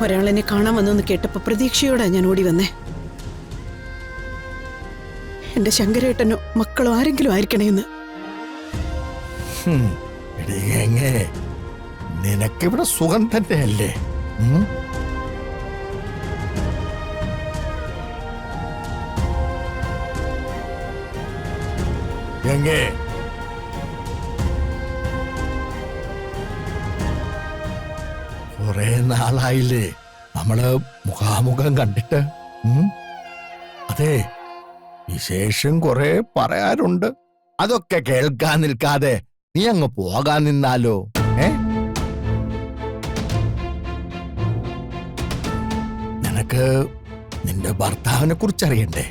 ഒരാളെന്നെ കാണാൻ വന്നെന്ന് കേട്ടപ്പോ പ്രതീക്ഷയോടെ ഞാൻ ഓടി വന്നേ. എന്റെ ശങ്കരേട്ടനോ മക്കളോ ആരെങ്കിലും ആയിരിക്കണേന്ന്. നിനക്കിവിടെ സുഖം തന്നെയല്ലേ? ഗംഗേ, കുറെ നാളായില്ലേ നമ്മള് മുഖാമുഖം കണ്ടിട്ട്? അതെ, വിശേഷം കുറെ പറയാറുണ്ട്. അതൊക്കെ കേൾക്കാൻ നിൽക്കാതെ നീ അങ്ങ് പോകാൻ നിന്നാലോ? നിനക്ക് നിന്റെ ഭർത്താവിനെ കുറിച്ചറിയണ്ടേ?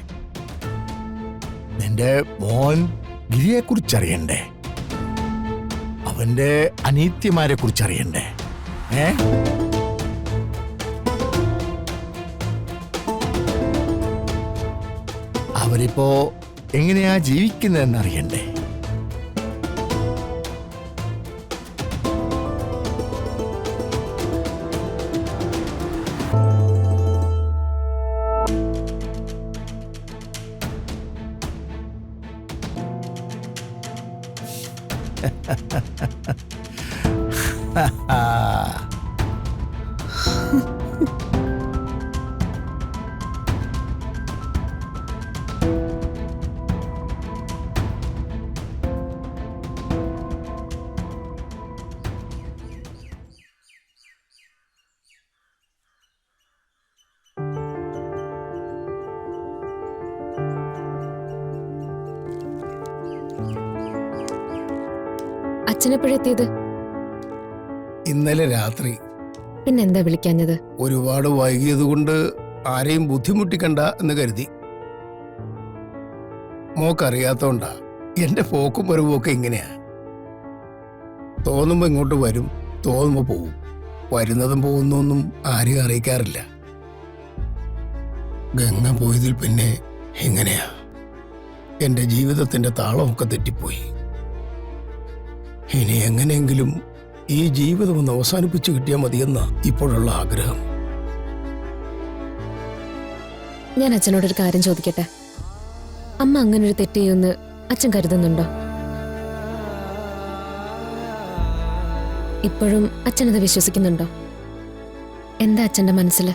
നിന്റെ മോൻ ഗിരിയെ കുറിച്ചറിയണ്ടേ? അവന്റെ അനീത്യമാരെ കുറിച്ചറിയണ്ടേ? അവരിപ്പോ എങ്ങനെയാ ജീവിക്കുന്നതെന്ന് അറിയണ്ടേ? അച്ഛനെപ്പോഴെത്തിയത്? ഇന്നലെ രാത്രി. പിന്നെന്താ വിളിക്കാഞ്ഞത്? ഒരുപാട് വൈകിയത് കൊണ്ട് ആരെയും ബുദ്ധിമുട്ടിക്കണ്ട എന്ന് കരുതി. മോക്കറിയാത്തോണ്ടാ എന്റെ പോക്കും വരവുമൊക്കെ ഇങ്ങനെയാ. തോന്നുമ്പോ ഇങ്ങോട്ട് വരും, തോന്നുമ്പോ പോവും. വരുന്നതും പോകുന്നൊന്നും ആരെയും അറിയിക്കാറില്ല. ഗംഗ പോയതിൽ പിന്നെ എങ്ങനെയാ എന്റെ ജീവിതത്തിന്റെ താളമൊക്കെ തെറ്റിപ്പോയി. ഇനി എങ്ങനെയെങ്കിലും ഈ ജീവിതം ഒന്ന് അവസാനിപ്പിച്ചു കിട്ടിയാൽ മതിയെന്ന ഇപ്പോഴുള്ള ആഗ്രഹം. ഞാൻ അച്ഛനോടൊരു കാര്യം ചോദിക്കട്ടെ? അമ്മ അങ്ങനൊരു തെറ്റ് ചെയ്യുമെന്ന് അച്ഛൻ കരുതുന്നുണ്ടോ? ഇപ്പോഴും അച്ഛനത് വിശ്വസിക്കുന്നുണ്ടോ? എന്താ അച്ഛന്റെ മനസ്സിൽ?